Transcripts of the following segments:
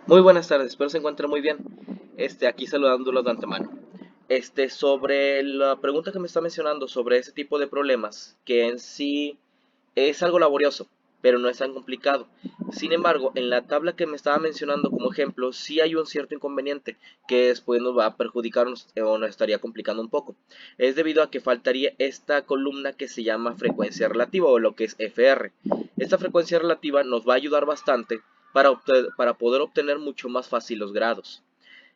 Muy buenas tardes, espero se encuentre muy bien. Aquí saludándolos de antemano. Sobre la pregunta que me está mencionando sobre ese tipo de problemas, que en sí es algo laborioso, pero no es tan complicado. Sin embargo, en la tabla que me estaba mencionando como ejemplo, sí hay un cierto inconveniente que después nos va a perjudicarnos o nos estaría complicando un poco. Es debido a que faltaría esta columna que se llama frecuencia relativa o lo que es FR. Esta frecuencia relativa nos va a ayudar bastante para poder obtener mucho más fácil los grados.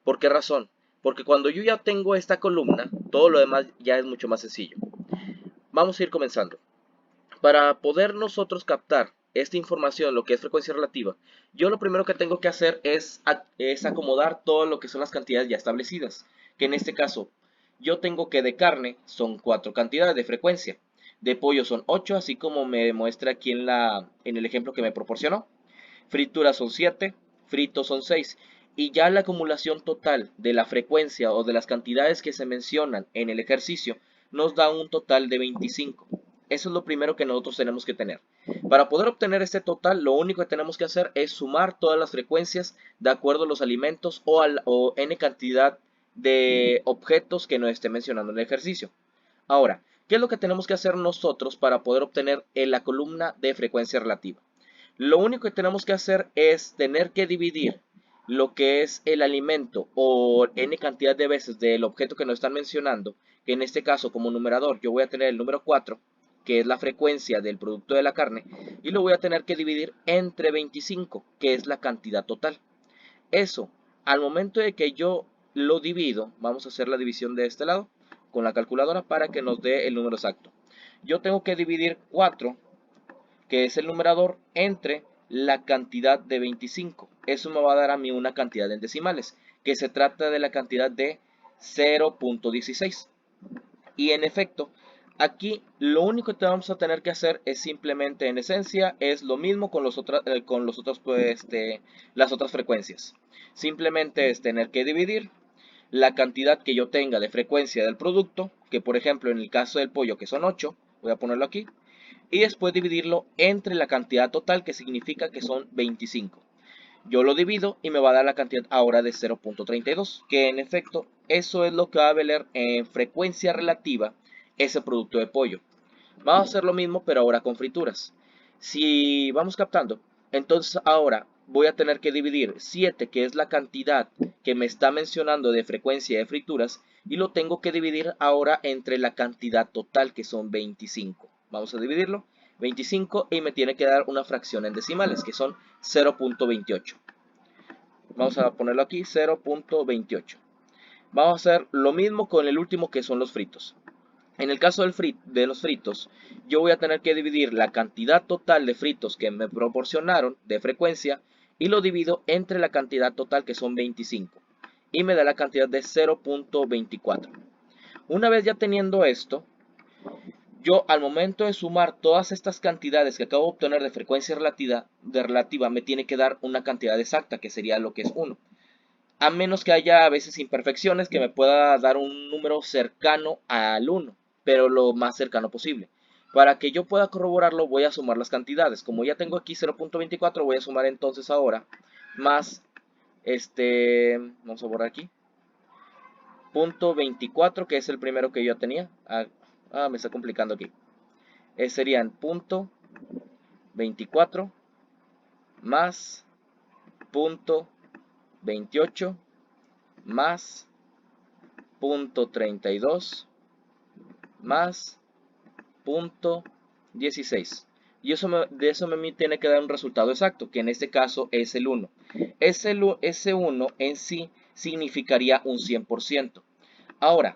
¿Por qué razón? Porque cuando yo ya tengo esta columna, todo lo demás ya es mucho más sencillo. Vamos a ir comenzando. Para poder nosotros captar esta información, lo que es frecuencia relativa, yo lo primero que tengo que hacer es acomodar todo lo que son las cantidades ya establecidas. Que en este caso, yo tengo que de carne son 4 cantidades de frecuencia, de pollo son 8, así como me demuestra aquí en el ejemplo que me proporcionó. Frituras son 7, fritos son 6. Y ya la acumulación total de la frecuencia o de las cantidades que se mencionan en el ejercicio nos da un total de 25. Eso es lo primero que nosotros tenemos que tener. Para poder obtener este total, lo único que tenemos que hacer es sumar todas las frecuencias de acuerdo a los alimentos o n cantidad de objetos que nos esté mencionando en el ejercicio. Ahora, ¿qué es lo que tenemos que hacer nosotros para poder obtener la columna de frecuencia relativa? Lo único que tenemos que hacer es tener que dividir lo que es el alimento o n cantidad de veces del objeto que nos están mencionando, que en este caso como numerador yo voy a tener el número 4, que es la frecuencia del producto de la carne, y lo voy a tener que dividir entre 25, que es la cantidad total. Eso, al momento de que yo lo divido, vamos a hacer la división de este lado con la calculadora para que nos dé el número exacto. Yo tengo que dividir 4, que es el numerador, entre la cantidad de 25. Eso me va a dar a mí una cantidad en decimales, que se trata de la cantidad de 0.16. Y en efecto, aquí lo único que vamos a tener que hacer es simplemente, en esencia, es lo mismo con los otros pues, las otras frecuencias. Simplemente es tener que dividir la cantidad que yo tenga de frecuencia del producto, que por ejemplo en el caso del pollo que son 8, voy a ponerlo aquí, y después dividirlo entre la cantidad total, que significa que son 25. Yo lo divido y me va a dar la cantidad ahora de 0.32, que en efecto eso es lo que va a valer en frecuencia relativa ese producto de pollo. Vamos a hacer lo mismo pero ahora con frituras. Si vamos captando, entonces ahora voy a tener que dividir 7, que es la cantidad que me está mencionando de frecuencia de frituras, y lo tengo que dividir ahora entre la cantidad total, que son 25. Vamos a dividirlo, 25, y me tiene que dar una fracción en decimales, que son 0.28. Vamos a ponerlo aquí, 0.28. Vamos a hacer lo mismo con el último, que son los fritos. En el caso de los fritos, yo voy a tener que dividir la cantidad total de fritos que me proporcionaron de frecuencia y lo divido entre la cantidad total, que son 25. Y me da la cantidad de 0.24. Una vez ya teniendo esto, yo al momento de sumar todas estas cantidades que acabo de obtener de relativa me tiene que dar una cantidad exacta, que sería lo que es 1. A menos que haya a veces imperfecciones que me pueda dar un número cercano al 1, pero lo más cercano posible. Para que yo pueda corroborarlo, voy a sumar las cantidades. Como ya tengo aquí 0.24, voy a sumar entonces ahora más vamos a borrar aquí, punto 24, que es el primero que yo tenía. Me está complicando aquí. Serían punto 24 más punto 28 más punto 32 más punto 16. Y de eso me tiene que dar un resultado exacto, que en este caso es el 1. Ese 1 en sí significaría un 100%. Ahora,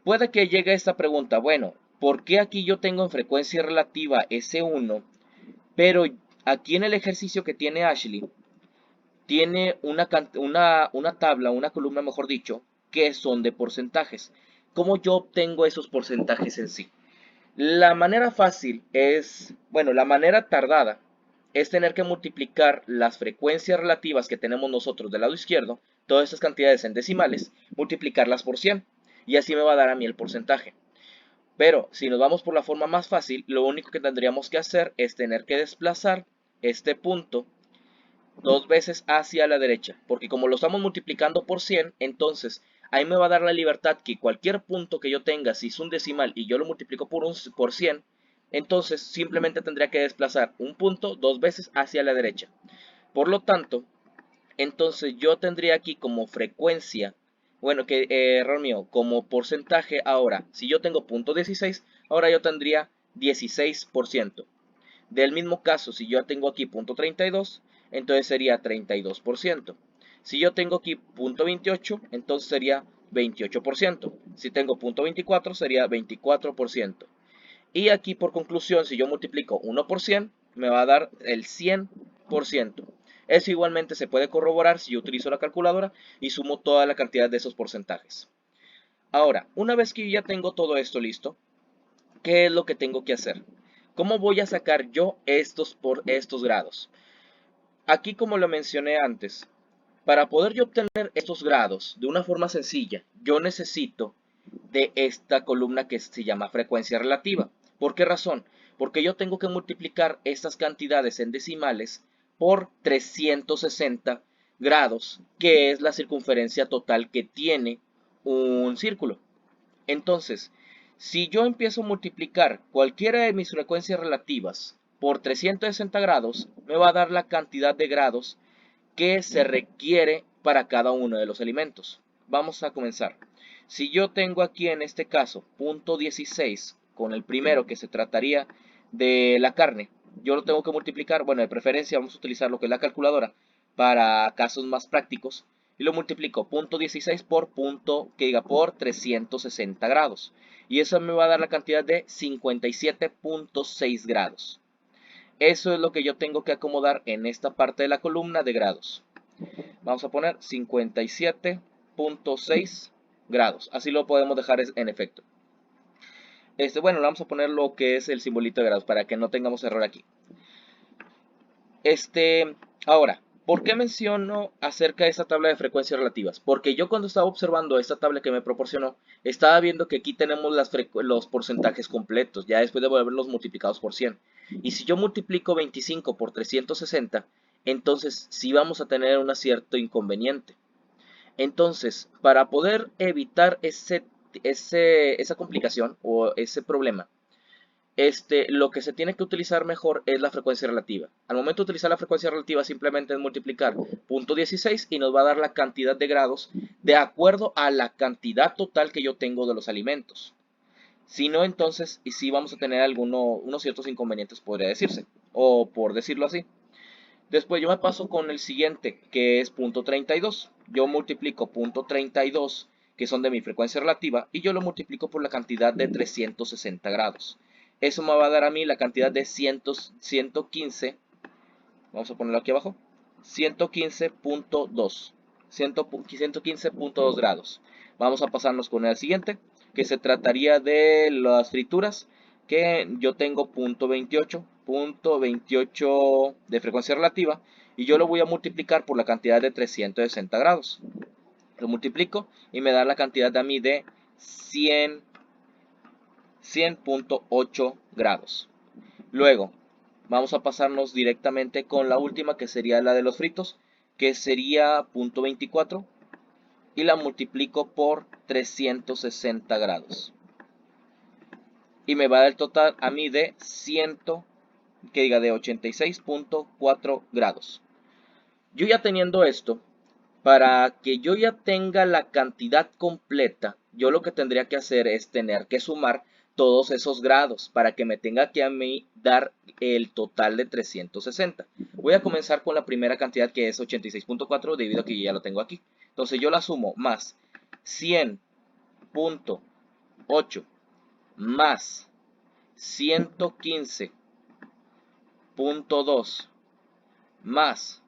puede que llegue esta pregunta, bueno, ¿por qué aquí yo tengo en frecuencia relativa ese 1, pero aquí en el ejercicio que tiene Ashley, tiene una tabla, una columna mejor dicho, que son de porcentajes? ¿Cómo yo obtengo esos porcentajes en sí? La manera fácil es, bueno, la manera tardada es tener que multiplicar las frecuencias relativas que tenemos nosotros del lado izquierdo, todas estas cantidades en decimales, multiplicarlas por 100, y así me va a dar a mí el porcentaje. Pero si nos vamos por la forma más fácil, lo único que tendríamos que hacer es tener que desplazar este punto dos veces hacia la derecha, porque como lo estamos multiplicando por 100, entonces ahí me va a dar la libertad que cualquier punto que yo tenga, si es un decimal y yo lo multiplico por 100, entonces simplemente tendría que desplazar un punto dos veces hacia la derecha. Por lo tanto, entonces yo tendría aquí como frecuencia, bueno, error mío, como porcentaje ahora, si yo tengo punto 16, ahora yo tendría 16%. Del mismo caso, si yo tengo aquí punto 32, entonces sería 32%. Si yo tengo aquí punto 28, entonces sería 28%. Si tengo punto 24, sería 24%. Y aquí por conclusión, si yo multiplico 1 por 100, me va a dar el 100%. Eso igualmente se puede corroborar si yo utilizo la calculadora y sumo toda la cantidad de esos porcentajes. Ahora, una vez que ya tengo todo esto listo, ¿qué es lo que tengo que hacer? ¿Cómo voy a sacar yo estos grados? Aquí, como lo mencioné antes, para poder yo obtener estos grados de una forma sencilla, yo necesito de esta columna que se llama frecuencia relativa. ¿Por qué razón? Porque yo tengo que multiplicar estas cantidades en decimales por 360 grados, que es la circunferencia total que tiene un círculo. Entonces, si yo empiezo a multiplicar cualquiera de mis frecuencias relativas por 360 grados, me va a dar la cantidad de grados que se requiere para cada uno de los elementos. Vamos a comenzar. Si yo tengo aquí en este caso punto 16 con el primero que se trataría de la carne, yo lo tengo que multiplicar, bueno, de preferencia vamos a utilizar lo que es la calculadora para casos más prácticos, y lo multiplico punto 16 por por 360 grados. Y eso me va a dar la cantidad de 57.6 grados. Eso es lo que yo tengo que acomodar en esta parte de la columna de grados. Vamos a poner 57.6 grados. Así lo podemos dejar en efecto. Bueno, le vamos a poner lo que es el simbolito de grados para que no tengamos error aquí. Ahora, ¿por qué menciono acerca de esta tabla de frecuencias relativas? Porque yo cuando estaba observando esta tabla que me proporcionó, estaba viendo que aquí tenemos los porcentajes completos, ya después de haberlos multiplicados por 100. Y si yo multiplico 25 por 360, entonces sí vamos a tener un cierto inconveniente. Entonces, para poder evitar esa complicación o ese problema, lo que se tiene que utilizar mejor es la frecuencia relativa. Al momento de utilizar la frecuencia relativa, simplemente es multiplicar punto 16 y nos va a dar la cantidad de grados de acuerdo a la cantidad total que yo tengo de los alimentos. Si no, entonces, y sí vamos a tener unos ciertos inconvenientes, podría decirse, o por decirlo así. Después yo me paso con el siguiente, que es punto 32. Yo multiplico punto 32, que son de mi frecuencia relativa, y yo lo multiplico por la cantidad de 360 grados. Eso me va a dar a mí la cantidad de 115, vamos a ponerlo aquí abajo, 115.2, 115.2 grados. Vamos a pasarnos con el siguiente, que se trataría de las frituras, que yo tengo punto 28 de frecuencia relativa, y yo lo voy a multiplicar por la cantidad de 360 grados. Lo multiplico y me da la cantidad a mí de 100.8 grados. Luego, vamos a pasarnos directamente con la última, que sería la de los fritos, que sería punto 24, y la multiplico por 360 grados. Y me va a dar el total a mí de 86.4 grados. Yo ya teniendo esto, para que yo ya tenga la cantidad completa, yo lo que tendría que hacer es tener que sumar todos esos grados para que me tenga que a mí dar el total de 360. Voy a comenzar con la primera cantidad, que es 86.4, debido a que ya lo tengo aquí. Entonces yo la sumo más 100.8 más 115.2 más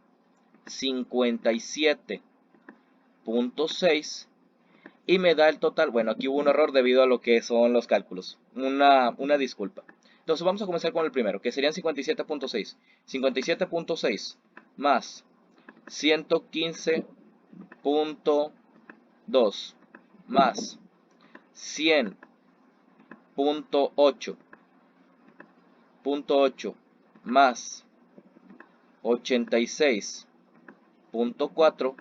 57.6 y me da el total. Bueno, aquí hubo un error debido a lo que son los cálculos. Una disculpa. Entonces vamos a comenzar con el primero, que serían 57.6. 57.6 más 115.2 más 100.8 más 86 .4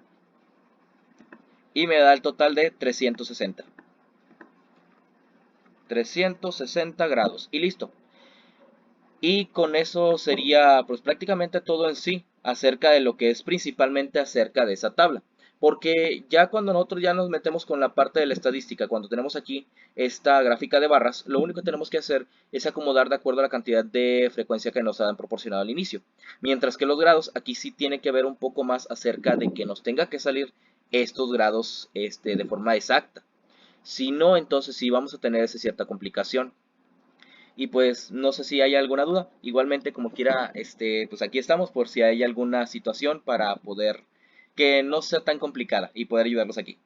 y me da el total de 360 grados y listo. Y con eso sería pues prácticamente todo en sí acerca de lo que es principalmente acerca de esa tabla. Porque ya cuando nosotros ya nos metemos con la parte de la estadística, cuando tenemos aquí esta gráfica de barras, lo único que tenemos que hacer es acomodar de acuerdo a la cantidad de frecuencia que nos han proporcionado al inicio. Mientras que los grados, aquí sí tiene que ver un poco más acerca de que nos tenga que salir estos grados de forma exacta. Si no, entonces sí vamos a tener esa cierta complicación. Y pues no sé si hay alguna duda. Igualmente, como quiera, pues aquí estamos por si hay alguna situación para poder que no sea tan complicada y poder ayudarlos aquí.